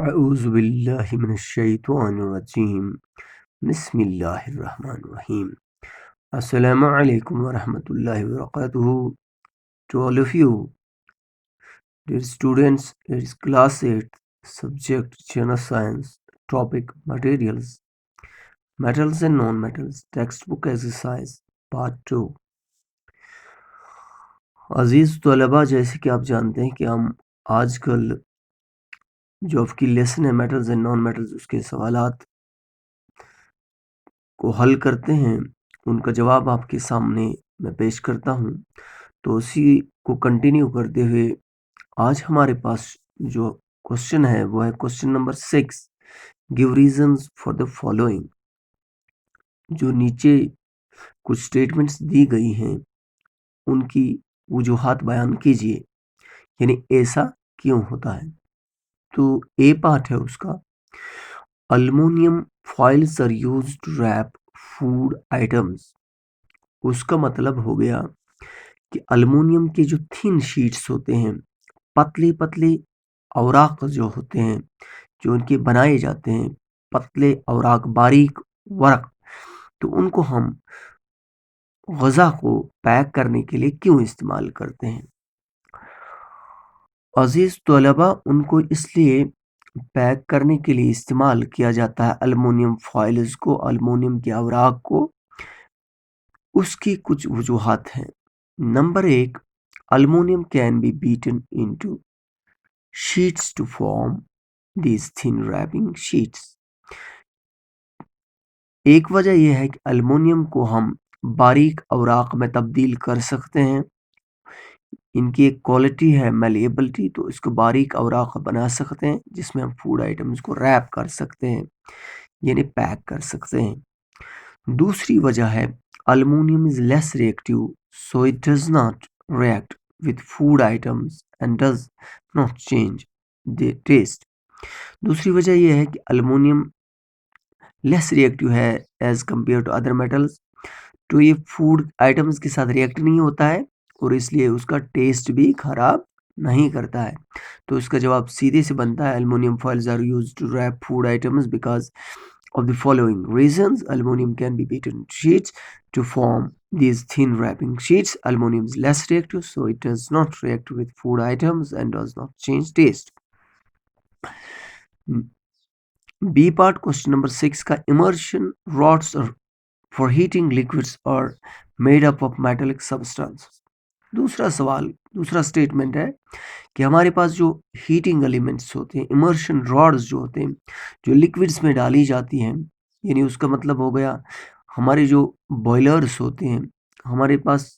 اعوذ باللہ من الشیطان الرجیم بسم اللہ الرحمن الرحیم السلام علیکم ورحمۃ اللہ وبرکاتہ. To all of you, dear students, it is class 8 subject General Science, topic materials, metals and non-metals, textbook exercise part 2. عزیز طلبہ، جیسے کہ آپ جانتے ہیں کہ ہم آج کل جو آپ کی لیسن ہے میٹلز اینڈ نان میٹلز، اس کے سوالات کو حل کرتے ہیں. ان کا جواب آپ کے سامنے میں پیش کرتا ہوں. تو اسی کو کنٹینیو کرتے ہوئے آج ہمارے پاس جو کوشچن ہے وہ ہے question number 6. Give reasons for the following. جو نیچے کچھ سٹیٹمنٹس دی گئی ہیں ان کی وجوہات بیان کیجئے، یعنی ایسا کیوں ہوتا ہے. تو اے پارٹ ہے اس کا، aluminium foils are used to wrap food items. اس کا مطلب ہو گیا کہ المونیم کے جو تھن شیٹس ہوتے ہیں، پتلے پتلے اوراق جو ہوتے ہیں، جو ان کے بنائے جاتے ہیں، پتلے اوراق، باریک ورق، تو ان کو ہم غذا کو پیک کرنے کے لیے کیوں استعمال کرتے ہیں. عزیز طلبہ، ان کو اس لیے پیک کرنے کے لیے استعمال کیا جاتا ہے المونیم فائلز کو، المونیم کے اوراق کو. اس کی کچھ وجوہات ہیں. Number 1، aluminium can be beaten into sheets to form these thin wrapping sheets. ایک وجہ یہ ہے کہ المونیم کو ہم باریک اوراق میں تبدیل کر سکتے ہیں. ان کی ایک کوالٹی ہے میلیبلٹی، تو اس کو باریک اوراق بنا سکتے ہیں جس میں ہم فوڈ آئٹمز کو ریپ کر سکتے ہیں، یعنی پیک کر سکتے ہیں. دوسری وجہ ہے aluminum is less reactive, so it does not react with food items and does not change the taste. دوسری وجہ یہ ہے کہ المونیم لیس ریئیکٹیو ہے as compare to other metals. تو یہ فوڈ آئٹمز کے ساتھ ریئیکٹ نہیں ہوتا ہے اور اس لیے اس کا ٹیسٹ بھی خراب نہیں کرتا ہے. تو اس کا جواب سیدھے سے بنتا ہے aluminium foils are used to wrap food items because of the following reasons. Aluminum can be beaten into sheets to form these thin wrapping sheets. Aluminum is less reactive, so it does not react with food items and does not change taste. B part, question number 6 ka immersion rods for heating liquids are made up of metallic substances. دوسرا سوال، دوسرا statement ہے کہ ہمارے پاس جو heating elements ہوتے ہیں، امرشن rods جو ہوتے ہیں، جو لکوڈز میں ڈالی جاتی ہیں، یعنی اس کا مطلب ہو گیا ہمارے جو بوائلرز ہوتے ہیں، ہمارے پاس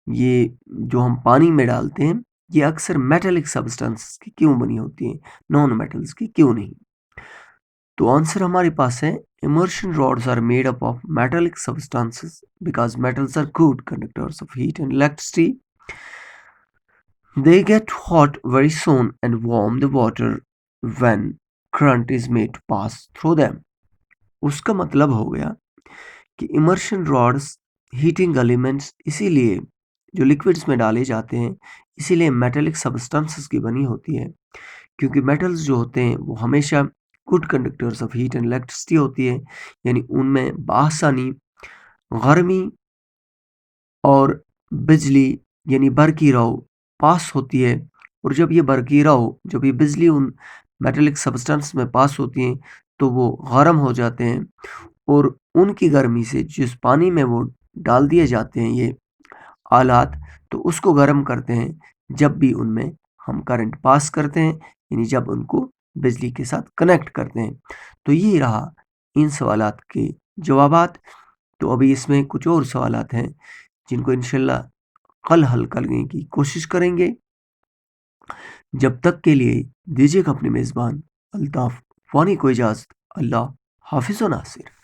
یہ جو ہم پانی میں ڈالتے ہیں، یہ اکثر میٹلک سبسٹانسز کی کیوں بنی ہوتی ہیں، نان میٹلز کی کیوں نہیں. تو آنسر ہمارے پاس ہے immersion rods are made up of metallic substances because metals are good conductors of heat and electricity. They get hot very soon and warm the water when current is made to pass through them. اس کا مطلب ہو گیا کہ immersion rods heating elements اسی لیے جو liquids میں ڈالے جاتے ہیں، اسی لیے metallic substances کی بنی ہوتی ہے، کیونکہ metals جو ہوتے ہیں وہ ہمیشہ good conductors of heat and electricity ہوتی ہے، یعنی ان میں بآسانی گرمی اور بجلی یعنی برقی رو پاس ہوتی ہے. اور جب یہ برقی رو، جب یہ بجلی ان میٹلک سبسٹانس میں پاس ہوتی ہیں تو وہ گرم ہو جاتے ہیں، اور ان کی گرمی سے جس پانی میں وہ ڈال دیے جاتے ہیں یہ آلات، تو اس کو گرم کرتے ہیں جب بھی ان میں ہم کرنٹ پاس کرتے ہیں، یعنی جب ان کو بجلی کے ساتھ کنیکٹ کرتے ہیں. تو یہ رہا ان سوالات کے جوابات. تو ابھی اس میں کچھ اور سوالات ہیں جن کو انشاءاللہ کل حل کرنے کی کوشش کریں گے. جب تک کے لیے دیجیے گا اپنے میزبان الطاف وانی کو اجازت. اللہ حافظ و ناصر.